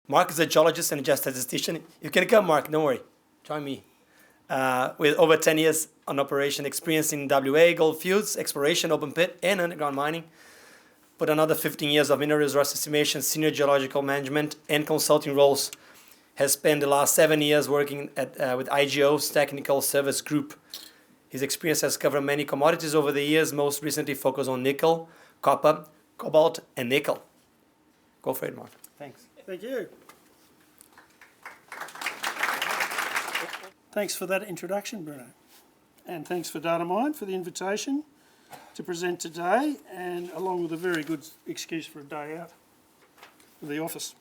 Mark is a geologist and a geostatistician. You can come, Mark, don't worry. Join me. With over 10 years on operation experience in WA, goldfields, exploration, open pit, and underground mining. But another 15 years of mineral resource estimation, senior geological management, and consulting roles. Has spent the last 7 years working with IGO's Technical Service Group. His experience has covered many commodities over the years, most recently focused on nickel, copper, cobalt, and nickel. Go for it, Mark. Thanks. Thank you. Thanks for that introduction, Bruno. And thanks for Datamine for the invitation to present today, and along with a very good excuse for a day out of the office.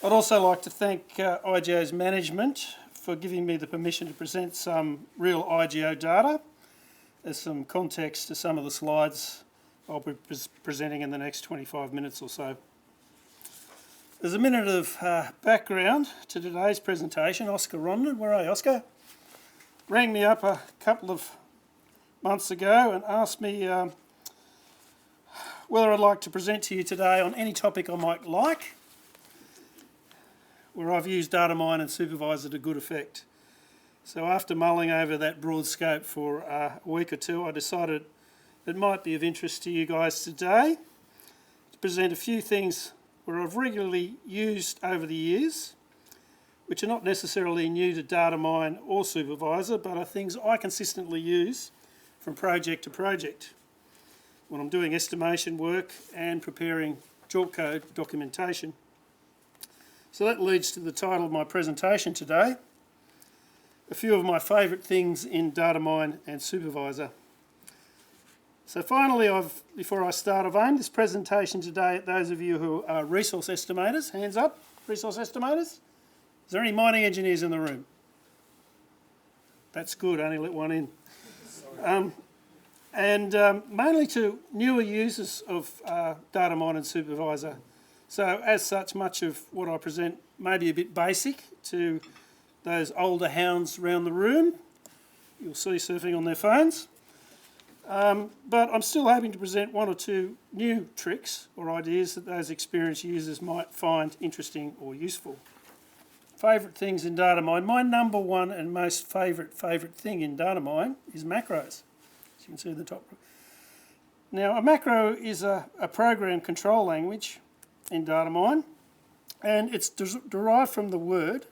I'd also like to thank IGO's management for giving me the permission to present some real IGO data as some context to some of the slides I'll be presenting in the next 25 minutes or so. There's a minute of background to today's presentation. Oscar Rondon, where are you, Oscar? Rang me up a couple of months ago and asked me whether I'd like to present to you today on any topic I might like, where I've used Datamine and Supervisor to good effect. So after mulling over that broad scope for a week or two, I decided it might be of interest to you guys today to present a few things where I've regularly used over the years, which are not necessarily new to Datamine or Supervisor, but are things I consistently use from project to project when I'm doing estimation work and preparing JORC code documentation. So that leads to the title of my presentation today, a few of my favourite things in Datamine and Supervisor. So finally, before I start, I've aimed this presentation today at those of you who are resource estimators. Hands up, resource estimators. Is there any mining engineers in the room? That's good, only let one in. Mainly to newer users of Datamine and Supervisor. So as such, much of what I present may be a bit basic to those older hounds around the room. You'll see surfing on their phones. But I'm still hoping to present one or two new tricks or ideas that those experienced users might find interesting or useful. Favourite things in Datamine. My number one and most favourite thing in Datamine is macros, as you can see in the top. Now, a macro is a program control language in Datamine, and it's derived from the word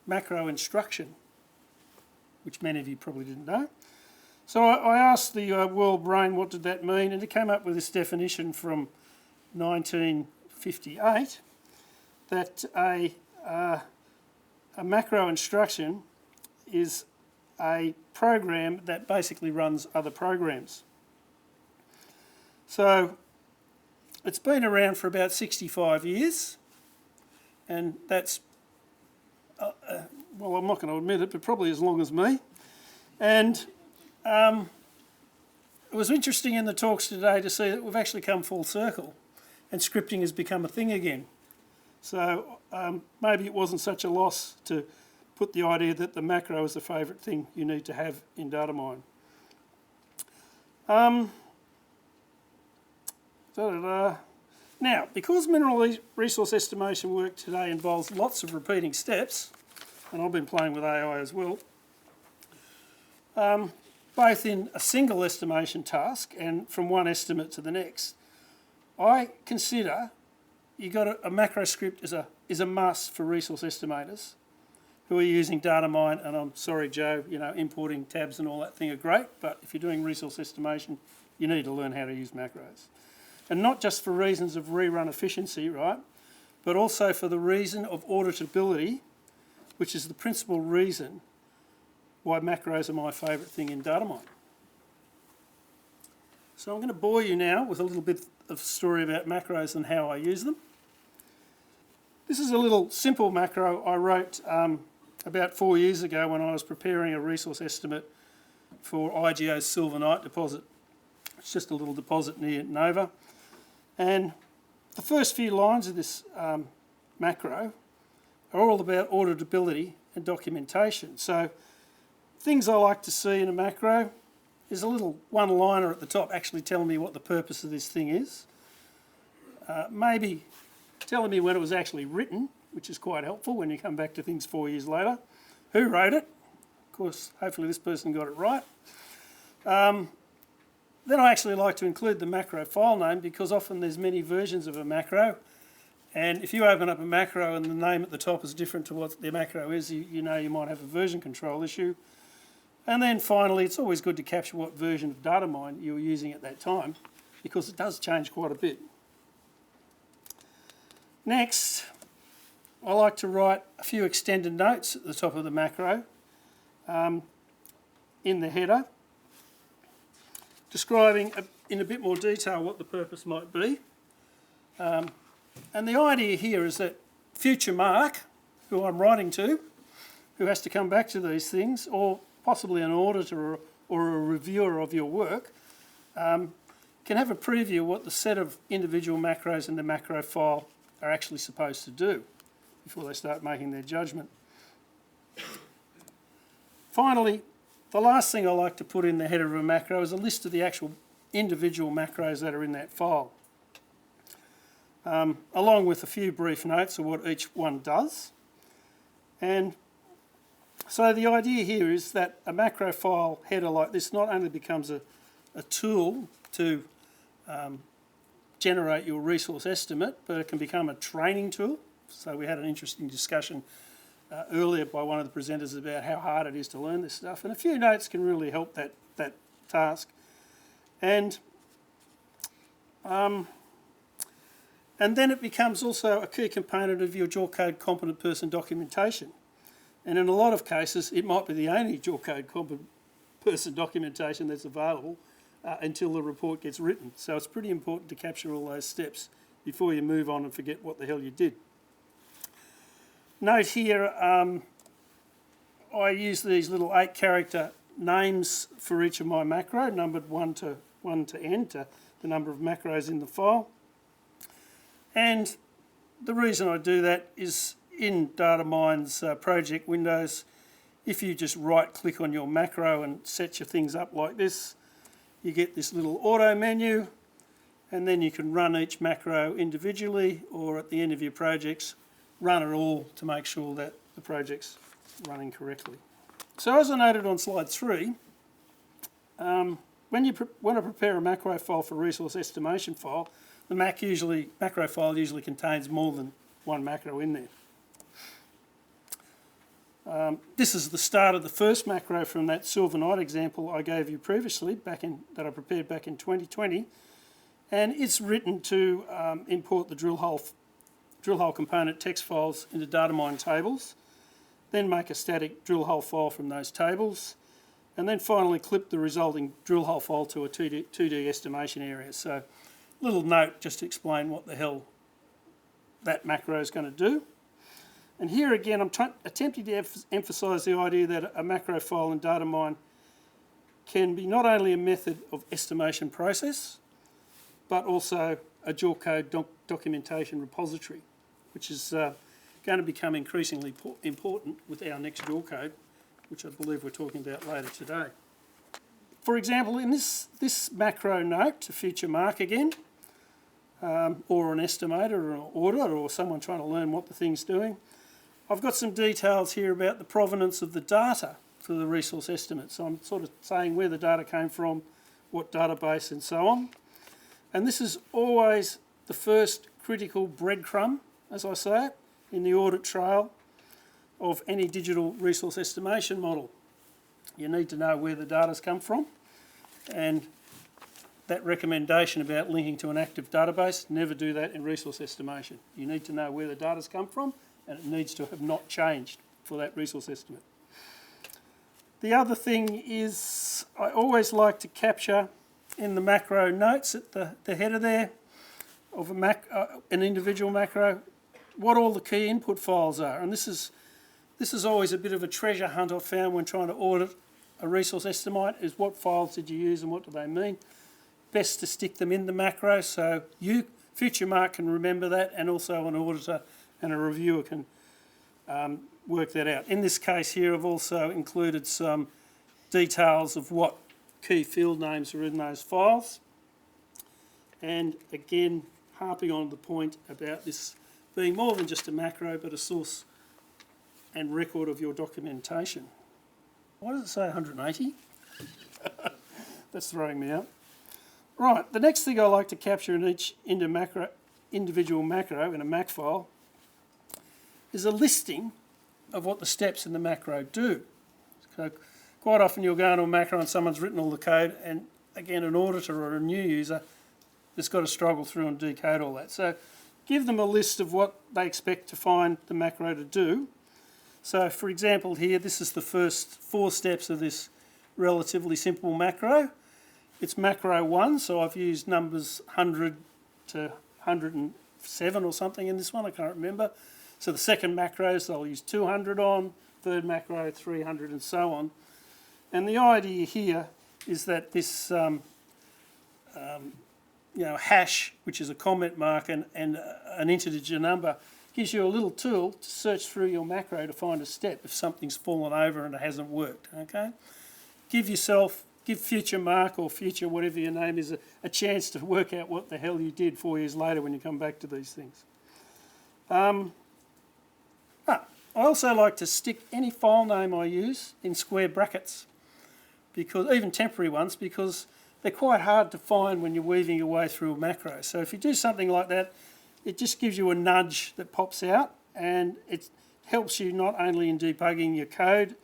macro instruction, which many of you probably didn't know. So I asked the world brain what did that mean, and it came up with this definition from 1958 that a macro instruction is a program that basically runs other programs. So it's been around for about 65 years, and that's, well, I'm not going to admit it, but probably as long as me. And it was interesting in the talks today to see that we've actually come full circle and scripting has become a thing again. So maybe it wasn't such a loss to put the idea that the macro is the favourite thing you need to have in Datamine. Now, because mineral resource estimation work today involves lots of repeating steps, and I've been playing with AI as well, both in a single estimation task and from one estimate to the next, I consider a macro script is a must for resource estimators who are using Datamine. And I'm sorry, Joe, importing tabs and all that thing are great, but if you're doing resource estimation, you need to learn how to use macros. And not just for reasons of rerun efficiency, right, but also for the reason of auditability, which is the principal reason why macros are my favourite thing in Datamine. So I'm going to bore you now with a little bit of story about macros and how I use them. This is a little simple macro I wrote about 4 years ago when I was preparing a resource estimate for IGO's Silverknight deposit. It's just a little deposit near Nova. And the first few lines of this macro are all about auditability and documentation. So things I like to see in a macro is a little one-liner at the top actually telling me what the purpose of this thing is. Maybe telling me when it was actually written, which is quite helpful when you come back to things 4 years later. Who wrote it? Of course, hopefully this person got it right. Then I actually like to include the macro file name because often there's many versions of a macro, and if you open up a macro and the name at the top is different to what the macro is, you know you might have a version control issue. And then finally, it's always good to capture what version of Datamine you were using at that time because it does change quite a bit. Next, I like to write a few extended notes at the top of the macro in the header, describing in a bit more detail what the purpose might be. And the idea here is that future Mark, who I'm writing to, who has to come back to these things, or possibly an auditor or a reviewer of your work, can have a preview of what the set of individual macros in the macro file are actually supposed to do before they start making their judgment. Finally, the last thing I like to put in the header of a macro is a list of the actual individual macros that are in that file, along with a few brief notes of what each one does. And so the idea here is that a macro file header like this not only becomes a tool to generate your resource estimate, but it can become a training tool. So we had an interesting discussion earlier by one of the presenters about how hard it is to learn this stuff, and a few notes can really help that task. And then it becomes also a key component of your JAWS Code competent person documentation. And in a lot of cases, it might be the only JAWS Code competent person documentation that's available until the report gets written. So it's pretty important to capture all those steps before you move on and forget what the hell you did. Note here, I use these little 8-character names for each of my macro, numbered 1 to n, to the number of macros in the file. And the reason I do that is in Datamine's project windows, if you just right-click on your macro and set your things up like this, you get this little auto menu, and then you can run each macro individually, or at the end of your projects, run it all to make sure that the project's running correctly. So as I noted on slide 3, when you want to prepare a macro file for resource estimation file, the macro file usually contains more than one macro in there. This is the start of the first macro from that silver night example I gave you previously, that I prepared back in 2020, and it's written to import the drill hole component text files into Datamine tables, then make a static drill hole file from those tables, and then finally clip the resulting drill hole file to a 2D estimation area. So, little note just to explain what the hell that macro is going to do. And here again, I'm attempting to emphasise the idea that a macro file in Datamine can be not only a method of estimation process, but also a JAWS Code documentation repository, which is going to become increasingly important with our next JAWS Code, which I believe we're talking about later today. For example, in this macro note to future Mark again, or an estimator or an auditor or someone trying to learn what the thing's doing, I've got some details here about the provenance of the data for the resource estimate. So I'm sort of saying where the data came from, what database and so on. And this is always the first critical breadcrumb, as I say it, in the audit trail of any digital resource estimation model. You need to know where the data's come from, and that recommendation about linking to an active database, never do that in resource estimation. You need to know where the data's come from, and it needs to have not changed for that resource estimate. The other thing is I always like to capture in the macro notes at the header there of an individual macro what all the key input files are. And this is always a bit of a treasure hunt I've found when trying to audit a resource estimate, is what files did you use and what do they mean. Best to stick them in the macro so you, future Mark, can remember that, and also an auditor and a reviewer can work that out. In this case here, I've also included some details of what key field names are in those files. And again, harping on the point about this being more than just a macro but a source and record of your documentation. Why does it say 180? That's throwing me out. Right, the next thing I like to capture in each individual macro in a Mac file is a listing of what the steps in the macro do. So quite often you'll go into a macro and someone's written all the code, and again, an auditor or a new user has got to struggle through and decode all that. So give them a list of what they expect to find the macro to do. So for example here, this is the first 4 steps of this relatively simple macro. It's macro 1, so I've used numbers 100 to 107 or something in this one, I can't remember. So the second macro, so I'll use 200 on, third macro 300 and so on. And the idea here is that this hash, which is a comment mark and an integer number, gives you a little tool to search through your macro to find a step if something's fallen over and it hasn't worked, okay? Give future Mark or future whatever your name is a chance to work out what the hell you did 4 years later when you come back to these things. I also like to stick any file name I use in square brackets, because even temporary ones, because they're quite hard to find when you're weaving your way through a macro. So if you do something like that, it just gives you a nudge that pops out, and it helps you not only in debugging your code,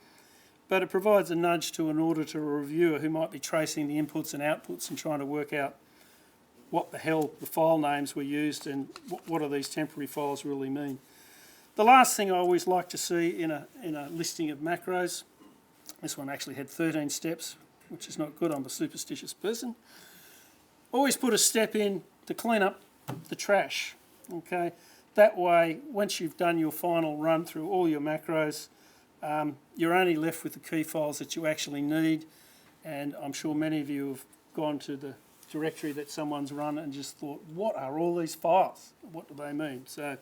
but it provides a nudge to an auditor or reviewer who might be tracing the inputs and outputs and trying to work out what the hell the file names were used and what do these temporary files really mean. The last thing I always like to see in a listing of macros, this one actually had 13 steps, which is not good, I'm a superstitious person. Always put a step in to clean up the trash, okay? That way, once you've done your final run through all your macros, you're only left with the key files that you actually need, and I'm sure many of you have gone to the directory that someone's run and just thought, what are all these files? What do they mean? So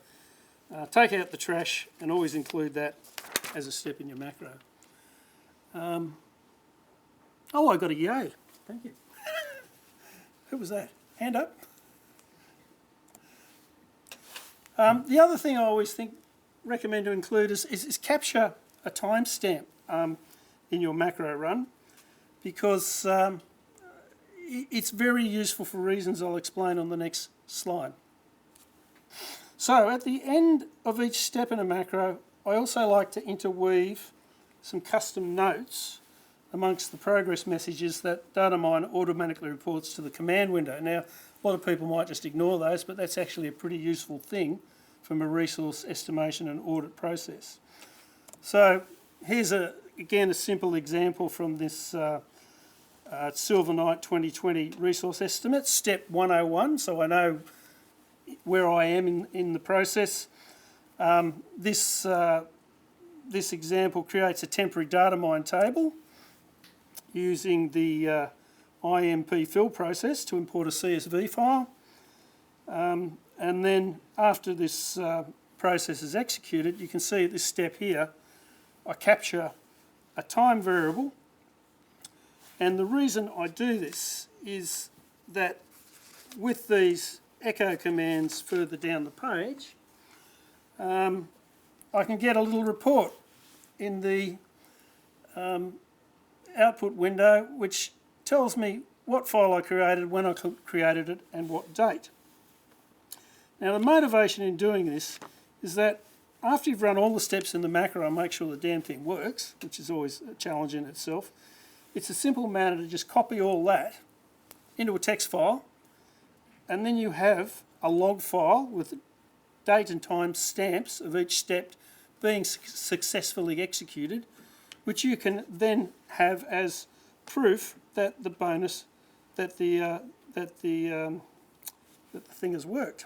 take out the trash and always include that as a step in your macro. Oh, I got a yay. Thank you. Who was that? Hand up. The other thing I always recommend to include is capture a timestamp in your macro run, because it's very useful for reasons I'll explain on the next slide. So at the end of each step in a macro, I also like to interweave some custom notes amongst the progress messages that Datamine automatically reports to the command window. Now, a lot of people might just ignore those, but that's actually a pretty useful thing from a resource estimation and audit process. So here's again a simple example from this Silver Knight 2020 resource estimate, step 101, so I know where I am in the process. This example creates a temporary Datamine table using the IMP fill process to import a CSV file. And then after this process is executed, you can see at this step here, I capture a time variable. And the reason I do this is that with these echo commands further down the page, I can get a little report in the output window which tells me what file I created, when I created it, and what date. Now the motivation in doing this is that after you've run all the steps in the macro and make sure the damn thing works, which is always a challenge in itself, it's a simple matter to just copy all that into a text file, and then you have a log file with date and time stamps of each step being successfully executed, which you can then have as proof that the bonus, that the thing has worked.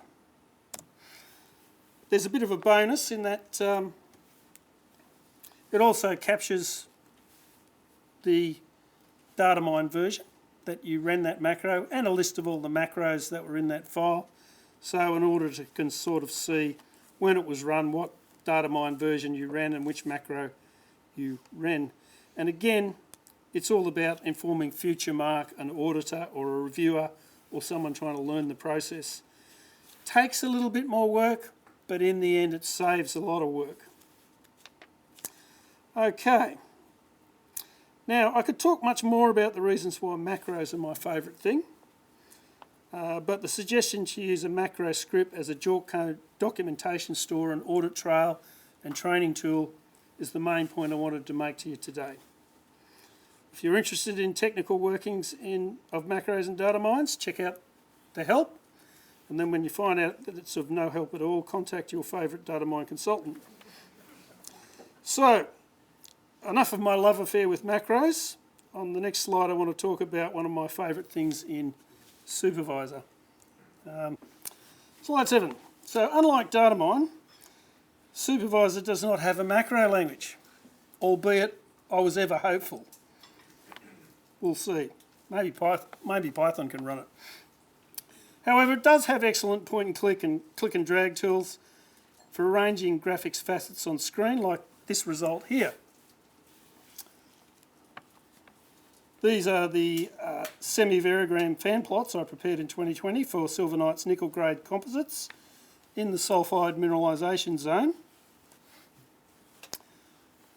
There's a bit of a bonus in that it also captures the Datamine version that you ran that macro and a list of all the macros that were in that file. So in order to can sort of see when it was run, what Datamine version you ran and which macro you ran. And again, it's all about informing future Mark, an auditor or a reviewer or someone trying to learn the process. Takes a little bit more work, but in the end it saves a lot of work. Okay. Now, I could talk much more about the reasons why macros are my favourite thing, but the suggestion to use a macro script as a JORC code documentation store, an audit trail and training tool is the main point I wanted to make to you today. If you're interested in technical workings of macros and data mines, check out the help, and then when you find out that it's of no help at all, contact your favourite data mine consultant. So, enough of my love affair with macros. On the next slide I want to talk about one of my favourite things in Supervisor. Slide 7. So unlike Datamine, Supervisor does not have a macro language, albeit I was ever hopeful. We'll see. Maybe Python can run it. However, it does have excellent point and click and drag tools for arranging graphics facets on screen, like this result here. These are the semi-variogram fan plots I prepared in 2020 for Silver Knight's nickel grade composites in the sulphide mineralisation zone.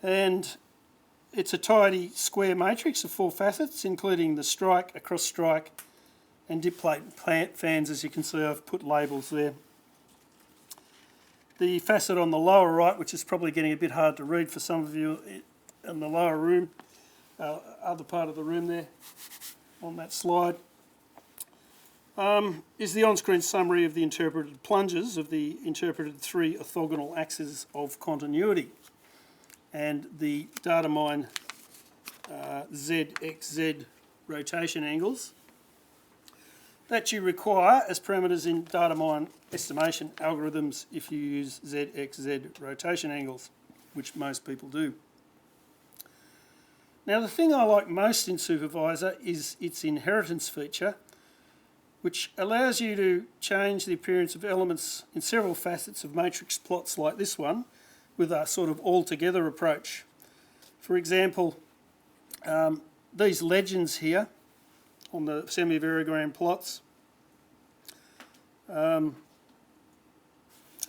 And it's a tidy square matrix of 4 facets, including the strike, across strike and dip plate fans. As you can see, I've put labels there. The facet on the lower right, which is probably getting a bit hard to read for some of you in the lower room, other part of the room there on that slide, is the on-screen summary of the interpreted plunges of the interpreted 3 orthogonal axes of continuity and the Datamine ZXZ rotation angles that you require as parameters in Datamine estimation algorithms if you use ZXZ rotation angles, which most people do. Now, the thing I like most in Supervisor is its inheritance feature, which allows you to change the appearance of elements in several facets of matrix plots like this one with a sort of all-together approach. For example, these legends here on the semi-variogram plots. Hang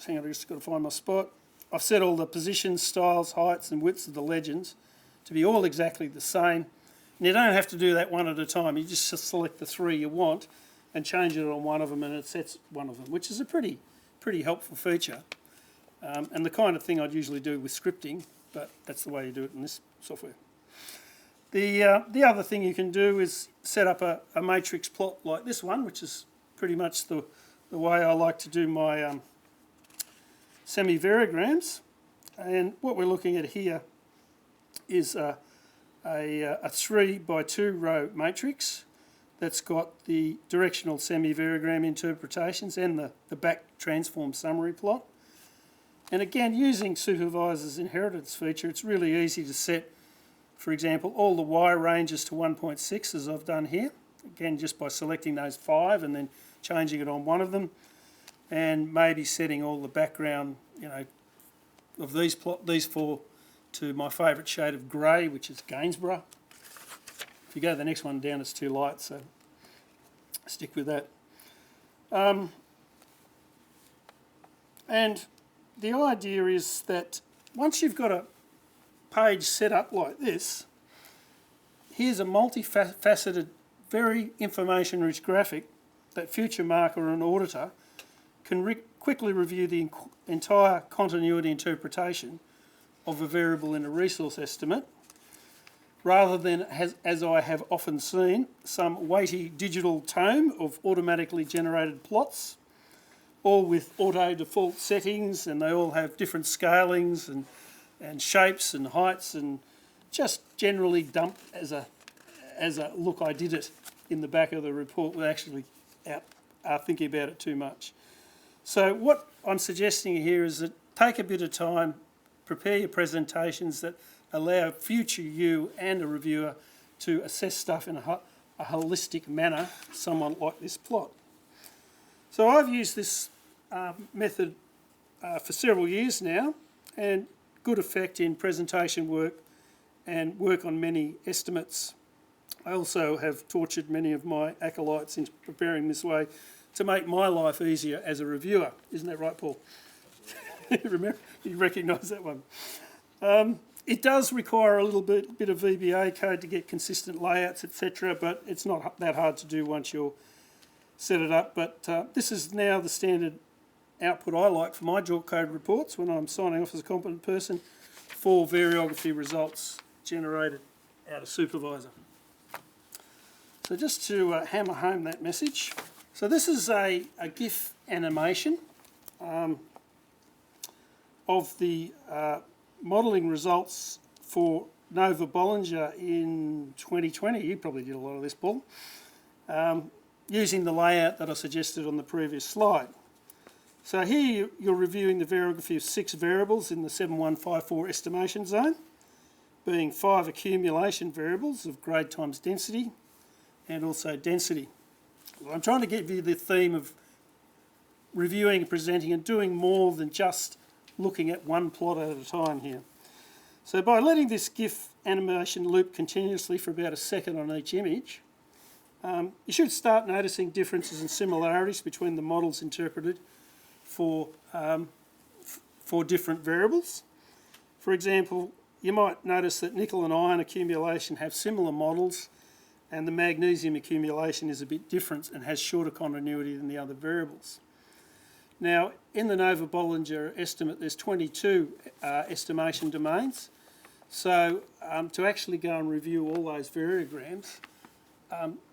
on, I've just got to find my spot. I've set all the positions, styles, heights and widths of the legends to be all exactly the same. And you don't have to do that one at a time. You just select the 3 you want and change it on one of them and it sets one of them, which is a pretty helpful feature. And the kind of thing I'd usually do with scripting, but that's the way you do it in this software. The other thing you can do is set up a matrix plot like this one, which is pretty much the way I like to do my semi-variograms. And what we're looking at here is a 3 by 2 row matrix that's got the directional semi-variogram interpretations and the back transform summary plot. And again, using Supervisor's inheritance feature, it's really easy to set, for example, all the Y ranges to 1.6 as I've done here. Again, just by selecting those 5 and then changing it on one of them, and maybe setting all the background, of these 4 to my favourite shade of grey, which is Gainsborough. If you go to the next one down, it's too light, so stick with that. And the idea is that once you've got a page set up like this, here's a multifaceted, very information-rich graphic that future marker or an auditor can quickly review the entire continuity interpretation of a variable in a resource estimate, rather than, as I have often seen, some weighty digital tome of automatically generated plots, all with auto default settings, and they all have different scalings and shapes and heights, and just generally dumped as a look, I did it in the back of the report without actually thinking about it too much. So what I'm suggesting here is that take a bit of time, prepare your presentations that allow future you and a reviewer to assess stuff in a holistic manner, somewhat like this plot. So I've used this method for several years now, and good effect in presentation work and work on many estimates. I also have tortured many of my acolytes in preparing this way to make my life easier as a reviewer. Isn't that right, Paul? Remember, you recognise that one. It does require a little bit of VBA code to get consistent layouts, etc., but it's not that hard to do once you're set it up. But this is now the standard output I like for my JORC code reports when I'm signing off as a competent person for variography results generated out of Supervisor. So just to hammer home that message. So this is a GIF animation of the modelling results for Nova Bollinger in 2020. You probably did a lot of this, Paul. Using the layout that I suggested on the previous slide. So here you're reviewing the variography of 6 variables in the 7154 estimation zone, being 5 accumulation variables of grade times density and also density. Well, I'm trying to give you the theme of reviewing and presenting and doing more than just looking at one plot at a time here. So by letting this GIF animation loop continuously for about a second on each image, you should start noticing differences and similarities between the models interpreted for different variables. For example, you might notice that nickel and iron accumulation have similar models, and the magnesium accumulation is a bit different and has shorter continuity than the other variables. Now, in the Nova Bollinger estimate, there's 22 estimation domains. So to actually go and review all those variograms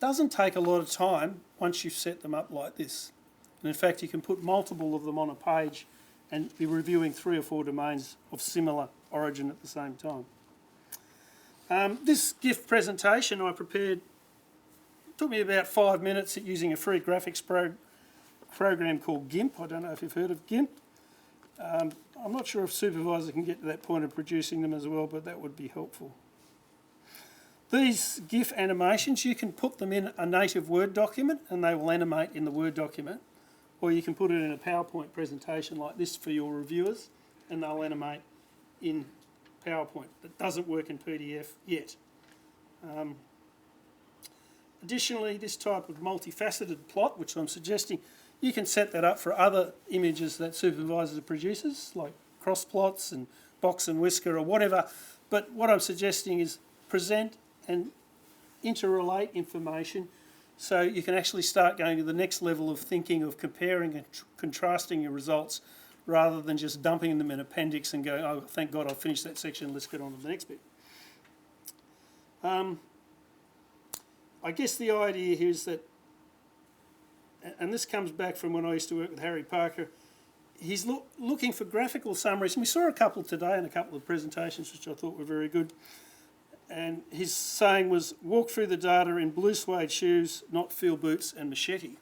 doesn't take a lot of time once you've set them up like this. And in fact, you can put multiple of them on a page and be reviewing 3 or 4 domains of similar origin at the same time. This GIF presentation I prepared took me about 5 minutes using a free graphics program called GIMP. I don't know if you've heard of GIMP. I'm not sure if Supervisor can get to that point of producing them as well, but that would be helpful. These GIF animations, you can put them in a native Word document and they will animate in the Word document, or you can put it in a PowerPoint presentation like this for your reviewers and they'll animate in PowerPoint. It doesn't work in PDF yet. Additionally, this type of multifaceted plot, which I'm suggesting, you can set that up for other images that Supervisor produces, like cross plots and box and whisker or whatever. But what I'm suggesting is present and interrelate information so you can actually start going to the next level of thinking of comparing and contrasting your results rather than just dumping them in appendix and going, oh, thank God I've finished that section, let's get on to the next bit. I guess the idea here is that, and this comes back from when I used to work with Harry Parker, he's looking for graphical summaries. And we saw a couple today in a couple of presentations which I thought were very good. And his saying was, walk through the data in blue suede shoes, not field boots and machete.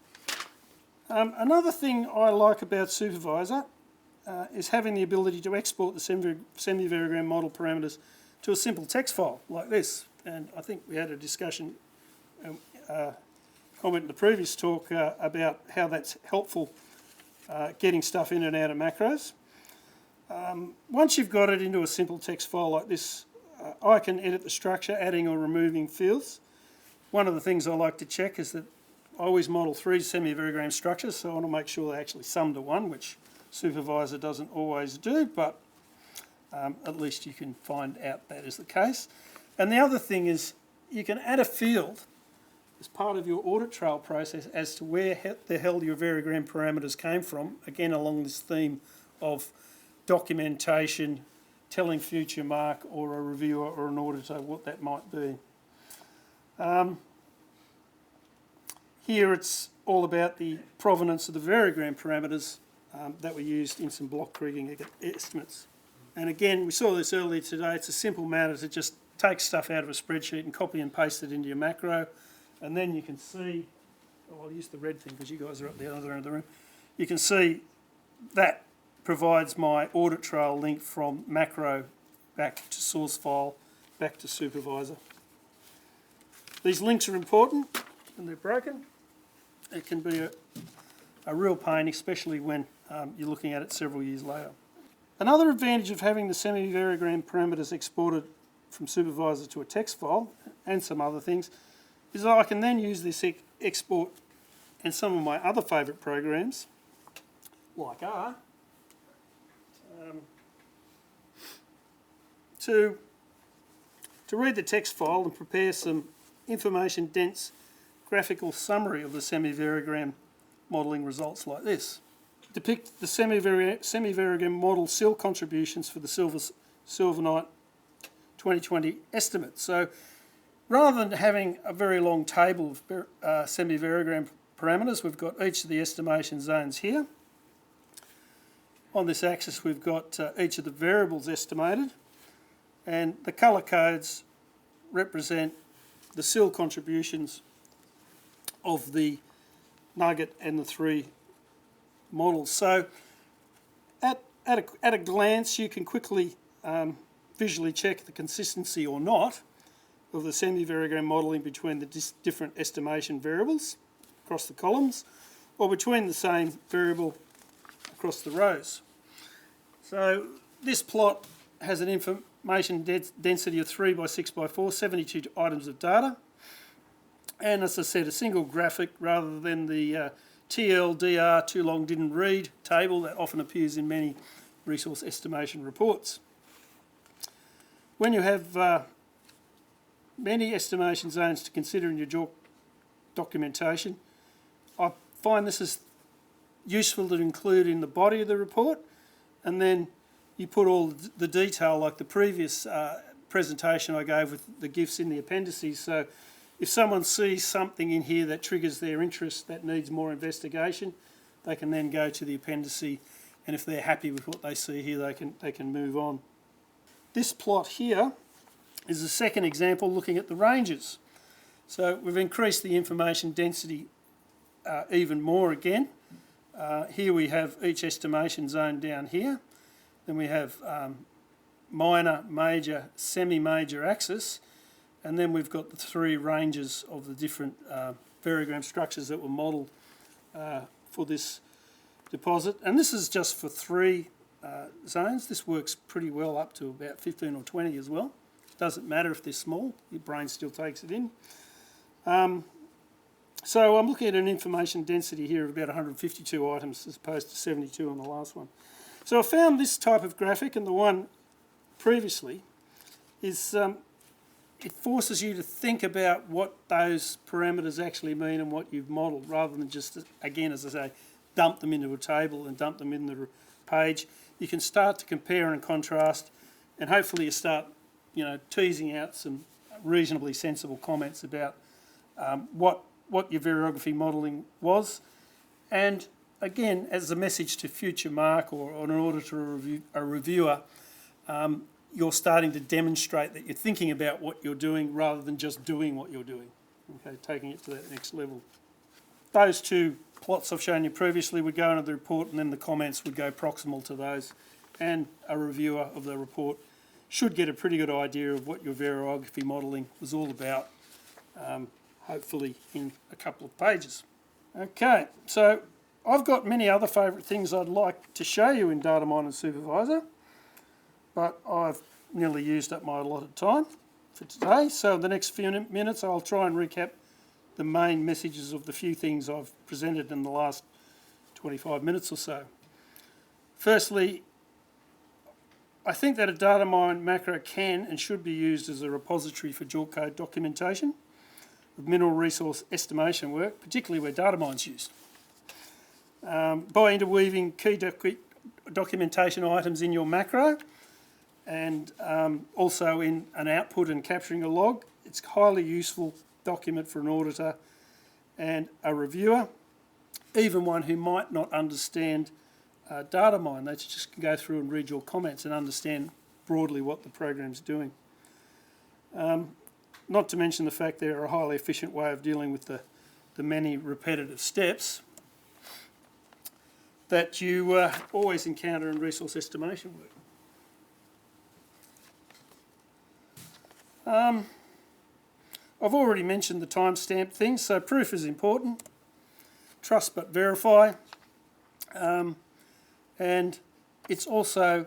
Another thing I like about Supervisor is having the ability to export the semi-variogram model parameters to a simple text file like this. And I think we had a discussion, comment in the previous talk about how that's helpful getting stuff in and out of macros. Once you've got it into a simple text file like this, I can edit the structure, adding or removing fields. One of the things I like to check is that I always model 3 semi-variogram structures, so I want to make sure they actually sum to 1, which Supervisor doesn't always do, but at least you can find out that is the case. And the other thing is you can add a field as part of your audit trail process as to where the hell your variogram parameters came from, again along this theme of documentation, telling future mark or a reviewer or an auditor what that might be. Here it's all about the provenance of the variogram parameters that were used in some block kriging estimates. And again, we saw this earlier today, it's a simple matter to just take stuff out of a spreadsheet and copy and paste it into your macro, and then you can see, oh, I'll use the red thing because you guys are up the other end of the room, you can see that provides my audit trail link from macro back to source file, back to Supervisor. These links are important and they're broken. It can be a real pain, especially when you're looking at it several years later. Another advantage of having the semi-variogram parameters exported from Supervisor to a text file, and some other things, is that I can then use this export in some of my other favourite programs, like R. To read the text file and prepare some information-dense graphical summary of the semi-variogram modelling results like this. Depict the semi-variogram model sill contributions for the Silvernight 2020 estimate. So rather than having a very long table of semi-variogram parameters, we've got each of the estimation zones here. On this axis we've got each of the variables estimated, and the colour codes represent the sill contributions of the nugget and the three models. So at a glance you can quickly visually check the consistency or not of the semi-variogram modelling between the different estimation variables across the columns, or between the same variable across the rows. So this plot has an information density of 3 by 6 by 4, 72 items of data, and as I said, a single graphic rather than the TLDR, too long didn't read table that often appears in many resource estimation reports. When you have many estimation zones to consider in your JORC documentation, I find this is useful to include in the body of the report, and then you put all the detail like the previous presentation I gave with the GIFs in the appendices. So if someone sees something in here that triggers their interest that needs more investigation, they can then go to the appendice, and if they're happy with what they see here, they can move on. This plot here is a second example looking at the ranges. So we've increased the information density even more again. Here we have each estimation zone down here. Then we have minor, major, semi-major axis, and then we've got the three ranges of the different variogram structures that were modelled for this deposit. And this is just for three zones. This works pretty well up to about 15 or 20 as well. Doesn't matter if they're small, your brain still takes it in. So I'm looking at an information density here of about 152 items as opposed to 72 on the last one. So I found this type of graphic, and the one previously is it forces you to think about what those parameters actually mean and what you've modelled, rather than just, again, as I say, dump them into a table and dump them in the page. You can start to compare and contrast, and hopefully you start, teasing out some reasonably sensible comments about what your variography modelling was. And again, as a message to future Mark or an auditor or a reviewer, you're starting to demonstrate that you're thinking about what you're doing rather than just doing what you're doing, okay, taking it to that next level. Those two plots I've shown you previously would go into the report, and then the comments would go proximal to those, and a reviewer of the report should get a pretty good idea of what your variography modelling was all about, hopefully in a couple of pages. Okay, so I've got many other favourite things I'd like to show you in Datamine and Supervisor, but I've nearly used up my allotted time for today. So in the next few minutes I'll try and recap the main messages of the few things I've presented in the last 25 minutes or so. Firstly, I think that a Datamine macro can and should be used as a repository for JORC code documentation of mineral resource estimation work, particularly where Datamine's used. By interweaving key documentation items in your macro, and also in an output and capturing a log, it's a highly useful document for an auditor and a reviewer, even one who might not understand Datamine. They just can go through and read your comments and understand broadly what the program's doing. Not to mention the fact they're a highly efficient way of dealing with the many repetitive steps that you always encounter in resource estimation work. I've already mentioned the timestamp thing, so proof is important. Trust but verify. And it's also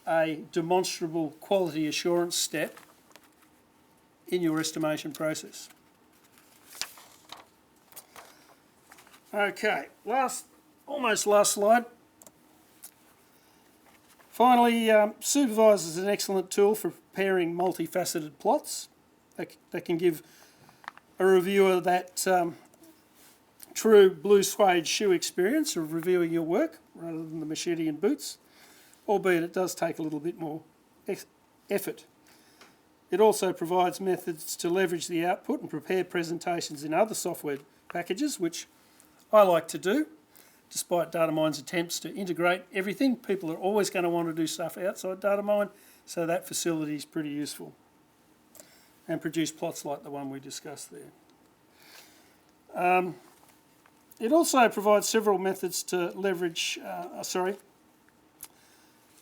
a demonstrable quality assurance step in your estimation process. Okay, almost last slide. Finally, Supervisor is an excellent tool for preparing multifaceted plots that can give a reviewer that true blue suede shoe experience of reviewing your work rather than the machete and boots, albeit it does take a little bit more effort. It also provides methods to leverage the output and prepare presentations in other software packages, which I like to do. Despite Datamine's attempts to integrate everything, people are always going to want to do stuff outside Datamine, so that facility is pretty useful. And produce plots like the one we discussed there. It also provides several methods to leverage,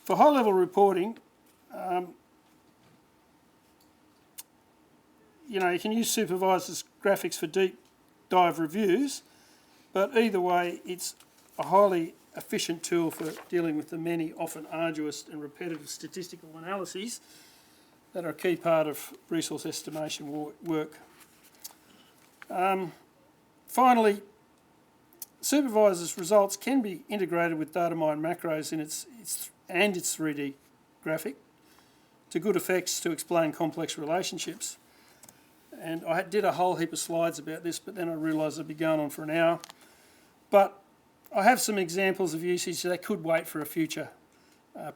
for high-level reporting, you can use Supervisor's graphics for deep dive reviews, but either way, it's a highly efficient tool for dealing with the many often arduous and repetitive statistical analyses that are a key part of resource estimation work. Finally, Supervisor's results can be integrated with Datamine macros in its 3D graphic to good effects to explain complex relationships. And I did a whole heap of slides about this, but then I realised I'd be going on for an hour. But I have some examples of usage that could wait for a future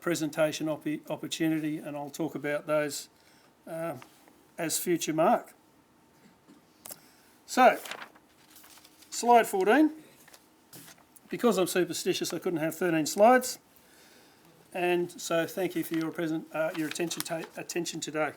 presentation opportunity, and I'll talk about those as future mark. So, slide 14. Because I'm superstitious, I couldn't have 13 slides. And so thank you for your attention today.